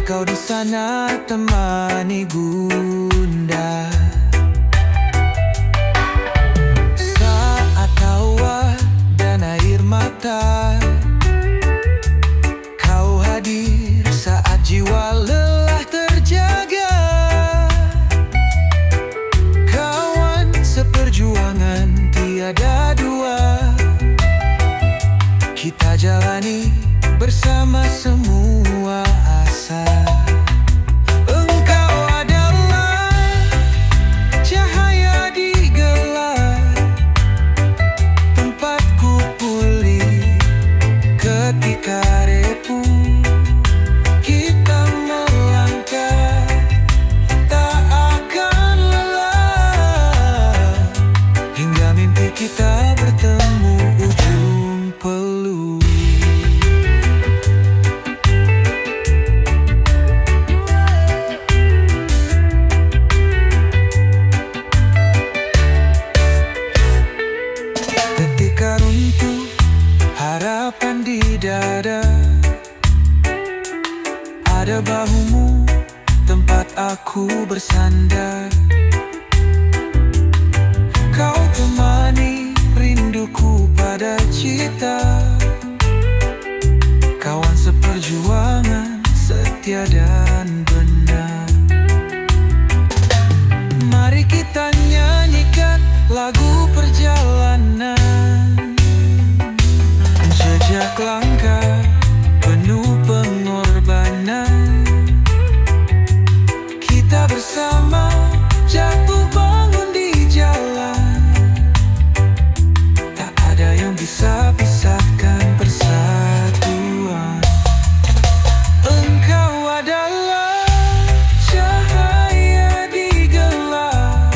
kau di sana temani bunda. Saat tawa dan air mata, kau hadir saat jiwa lelah terjaga. Kawan seperjuangan tiada dua, kita jalani bersama semua asa. Engkau adalah cahaya di gelap, tempatku pulih ketika repu. Kita melangkah tak akan lelah, hingga mimpi kita bertemu ujung peluh. Ketika runtuh harapan di dada, ada bahumu tempat aku bersandar. Kau temani rinduku pada cita, kawan seperjuangan setia dan benar. Mari kita nyanyikan lagu perjalanan, jejak langkah penuh pengorbanan. Kita bersama jatuh bangun di jalan, tak ada yang bisa pisahkan persatuan. Engkau adalah cahaya di gelap,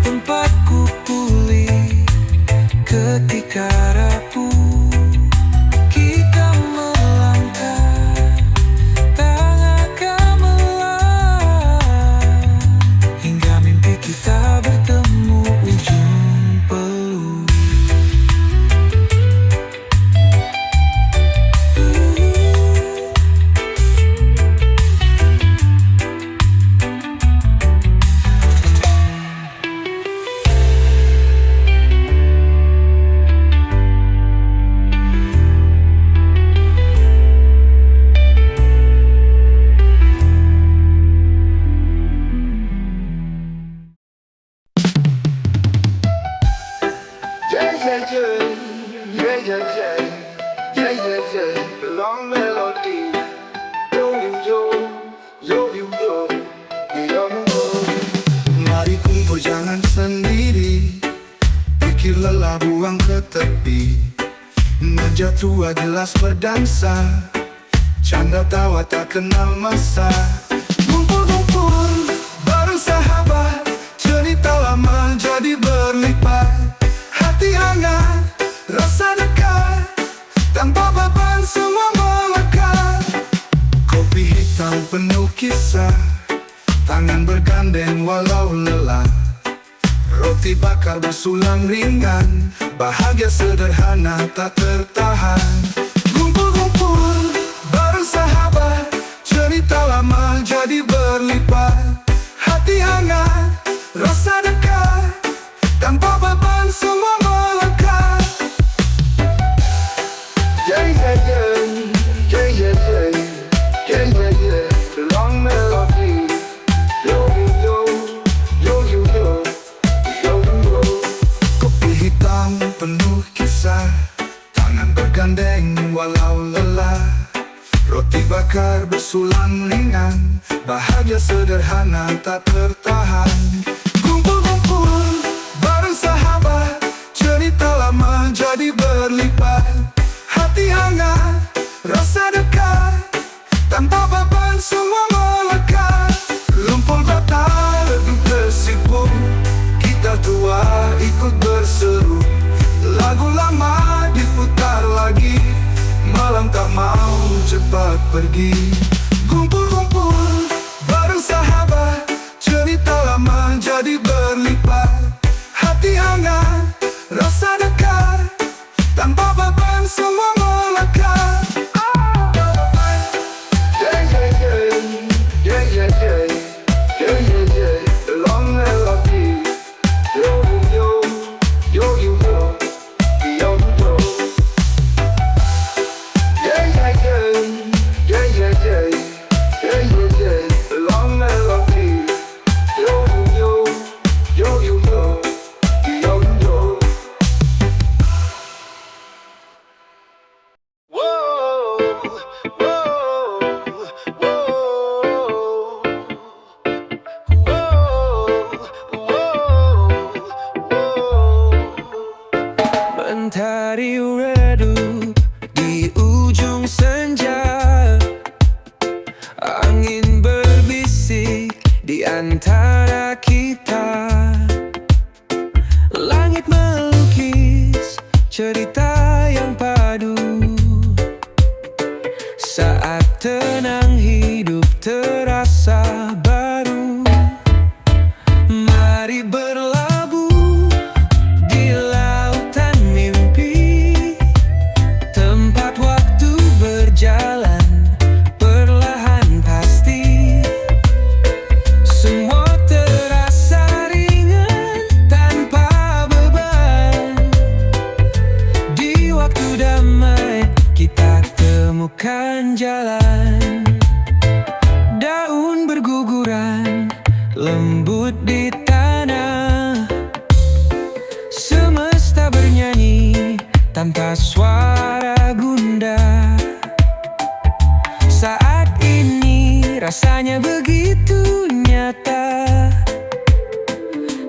tempatku pulih ketika rapuh. Kita melangkah tak akan lelah, hingga mimpi kita bertemu ujung peluh. Long melody, mari kumpul jangan sendiri, pikir lelah buang ke tepi. Meja tua gelas berdansa, canda tawa tak kenal masa. Kumpul-kumpul bareng sahabat, cerita lama jadi berlipat. Hati hangat, rasa dekat, tanpa beban semua melekat. Kopi hitam penuh kisah, tangan bergandeng walau lelah. Roti bakar bersulang ringan, bahagia sederhana tak tertahan. Kumpul-kumpul bareng sahabat, cerita lama jadi berlipat. Hati hangat, rasa dekat, tanpa beban semua melekat. Long melody, kopi hitam penuh kisah, tangan bergandeng walau lelah. Roti bakar bersulang ringan, bahagia sederhana tak tertahan. Kumpul-kumpul bareng sahabat, cerita lama jadi berlipat. Hati hangat, rasa dekat, tanpa beban semua melekat. Lumpur batal redup tersipu, kita tua ikut berseru. Lagu lama diputar lagi, malam tak mau cepat pergi. Kumpul-kumpul bareng sahabat, cerita lama jadi berlipat. Hati hangat, rasa dekat, tanpa beban semua melekat. Mentari redup di ujung senja, angin berbisik di antara kita. Langit melukis cerita yang padu. Saat tenang hidup terasa baru. Mari berlabuh di lautan mimpi, tempat waktu berjalan perlahan pasti. Semua terasa ringan tanpa beban. Di waktu damai kita temukan jalan. Daun berguguran lembut di tanah, semesta bernyanyi tanpa suara gundah. Saat ini rasanya begitu nyata,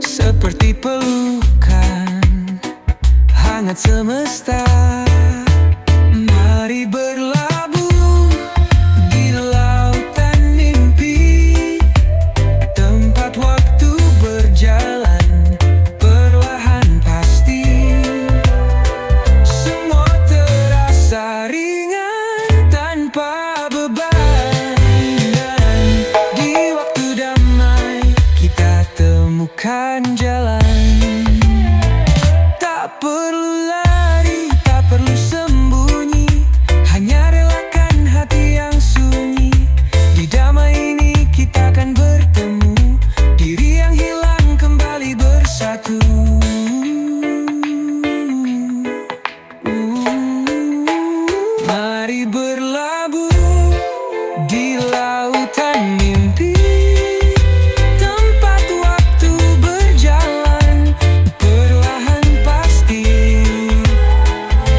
seperti pelukan hangat semesta. Mari berlabuh di lautan mimpi, tempat waktu berjalan perlahan pasti. Semua terasa ringan tanpa beban. Dan di waktu damai kita temukan jalan. Tak perlu lari, tak perlu sembunyi, hanya relakan hati yang sunyi. Di damai ini kita akan bertemu, diri yang hilang kembali bersatu. Mari berlabuh di lautan mimpi, tempat waktu berjalan perlahan pasti.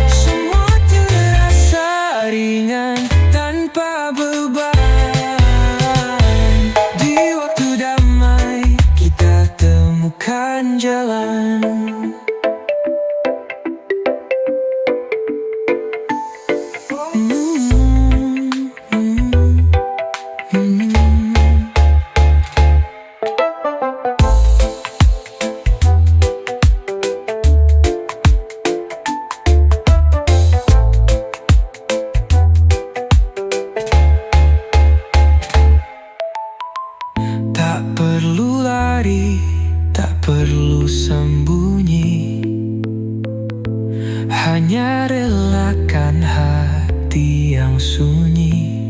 Semua terasa ringan tanpa beban. Di waktu damai kita temukan jalan. Tak perlu lari, tak perlu sembunyi, hanya relakan hati yang sunyi.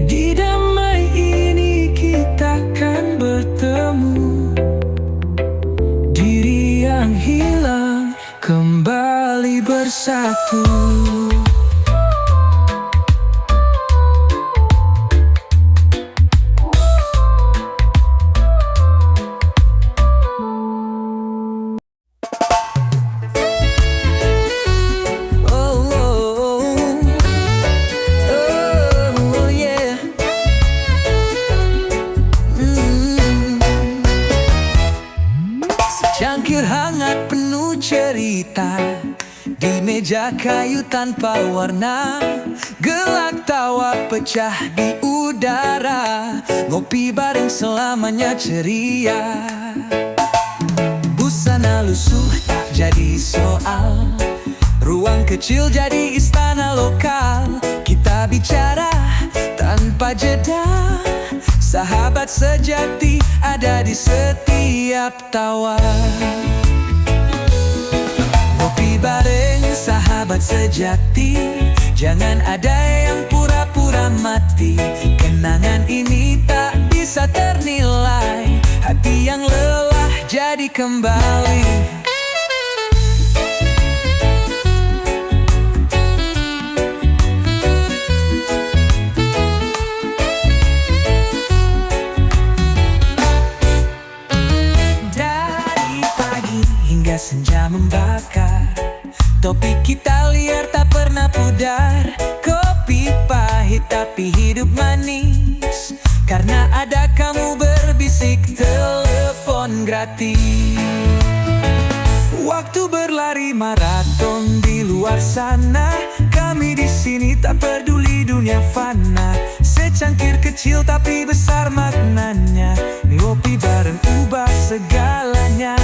Di damai ini kita akan bertemu, diri yang hilang kembali bersatu. Cangkir hangat penuh cerita di meja kayu tanpa warna. Gelak tawa pecah di udara, ngopi bareng selamanya ceria. Busana lusuh tak jadi soal, ruang kecil jadi istana lokal. Kita bicara tanpa jeda, sahabat sejati ada di setiap tawa. Ngopi bareng sahabat sejati, jangan ada yang pura-pura mati. Kenangan ini tak bisa ternilai, hati yang lelah jadi kembali. Senja membakar, topik kita liar tak pernah pudar. sejati. Waktu berlari maraton di luar sana, kami di sini tak peduli dunia fana. Secangkir kecil tapi besar maknanya, ngopi bareng ubah segalanya.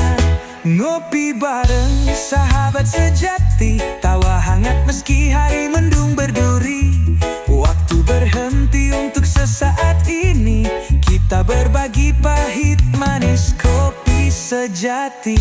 Ngopi bareng sahabat sejati, tawa hangat meski hari mendung berduri. Waktu berhenti untuk sesaat ini, kita berbagi pahit manis kopi sejati.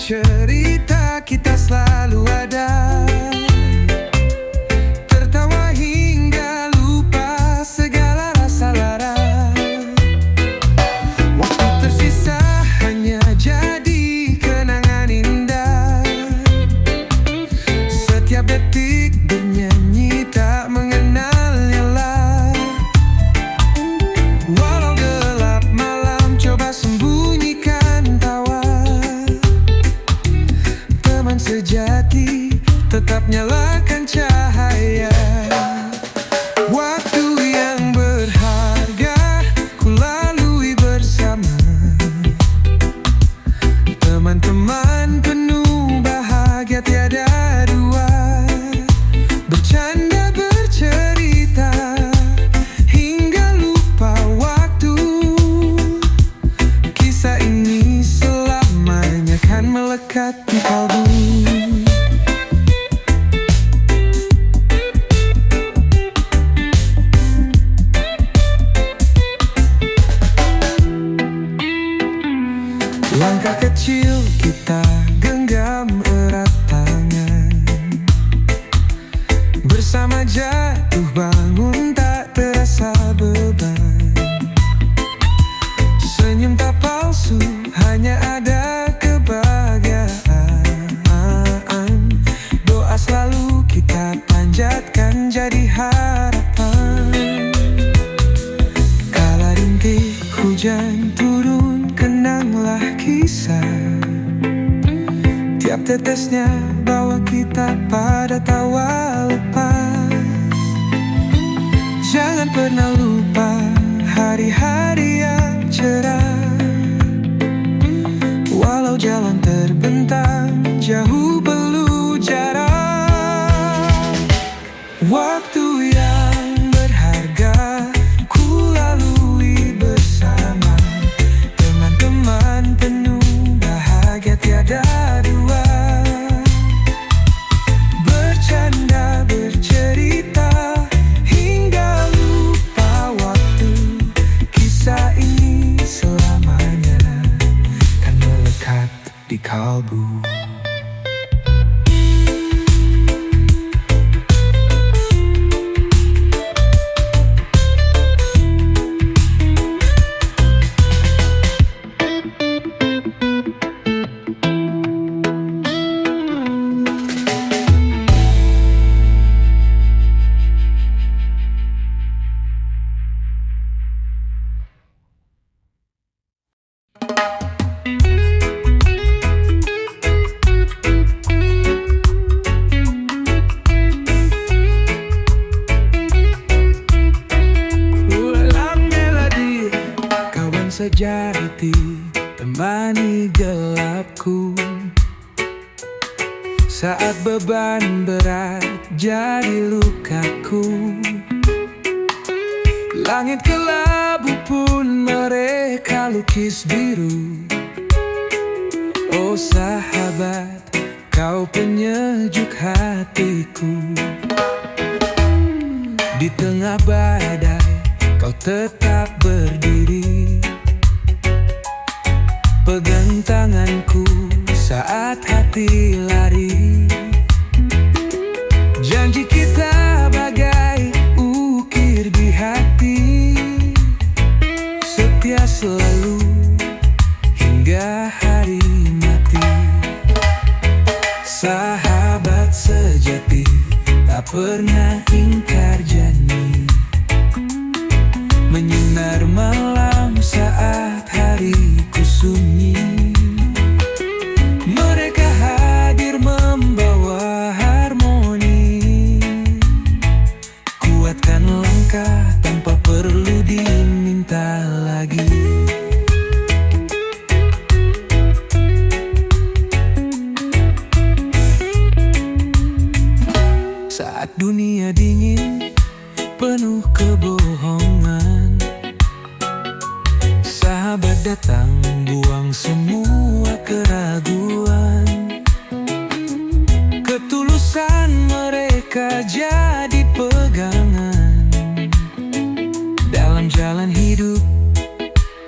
Cerita kita selalu ada, tertawa hingga lupa segala rasa lara. Waktu tersisa hanya jadi kenangan indah. Setiap detik bernyanyi tak mengenal lelah. Walau gelap malam coba sembunyikan tawa. Sejati tetap nyalakan cahaya. Waktu yang berharga ku lalui bersama teman-teman penuh bahagia tiada dua. Bercanda bercerita hingga lupa waktu. Kisah ini selamanya kan melekat di kalbu. Langkah kecil kita genggam erat tangan, bersama jatuh bangun tak terasa beban. Senyum tak palsu, hanya ada kebahagiaan. Doa selalu kita panjatkan jadi harapan. Kala rintik hujan turun, kenanglah kisah. Tiap tetesnya bawa kita pada tawa lepas. Jangan pernah lupa hari-hari yang cerah. Walau jalan terbentang, jauh perlu jarak. Waktu yang berharga ku lalui bersama teman-teman penuh bahagia tiada dua. Bercanda bercerita hingga lupa waktu. Kisah ini selamanya kan melekat di kalbu. Sejati temani gelapku saat beban berat jadi lukaku. Langit kelabu pun mereka lukis biru. Oh sahabat, kau penyejuk hatiku. Di tengah badai kau tetap berdiri. pegang tanganku saat hati lari. Janji kita bagai ukir di hati, setia selalu hingga hari mati. Sahabat sejati tak pernah ingkar janji, menyinar malam saat hariku sunyi. Mereka hadir membawa harmoni, kuatkan langkah tanpa perlu diminta lagi. Saat dunia dingin penuh kebohongan, sahabat datang buang semua keraguan. Ketulusan mereka jadi pegangan dalam jalan hidup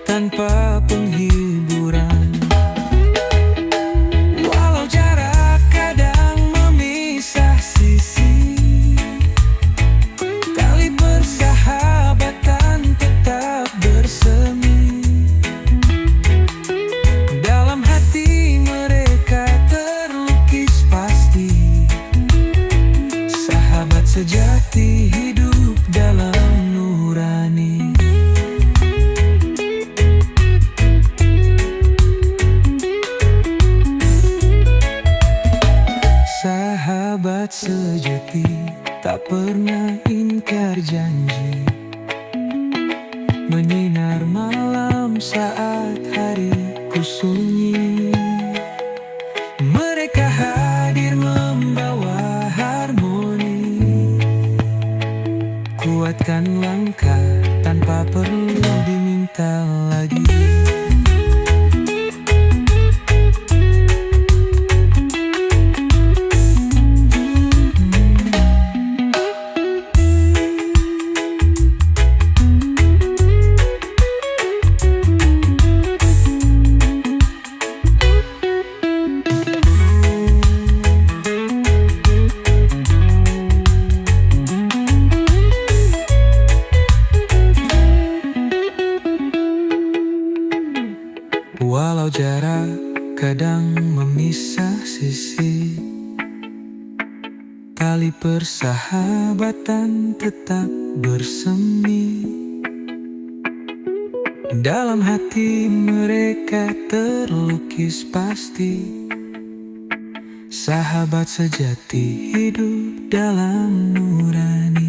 tanpa penghiburan. Walau jarak kadang memisah sisi, tali persahabatan tetap bersemi. Dalam hati mereka terlukis pasti, sahabat sejati hidup dalam nurani. Sahabat sejati tak pernah ingkar janji, menyinar malam saat hariku sunyi. Mereka hadir membawa harmoni, kuatkan langkah tanpa perlu diminta lagi. Walau jarak kadang memisah sisi, tali persahabatan tetap bersemi. Dalam hati mereka terlukis pasti, sahabat sejati hidup dalam nurani.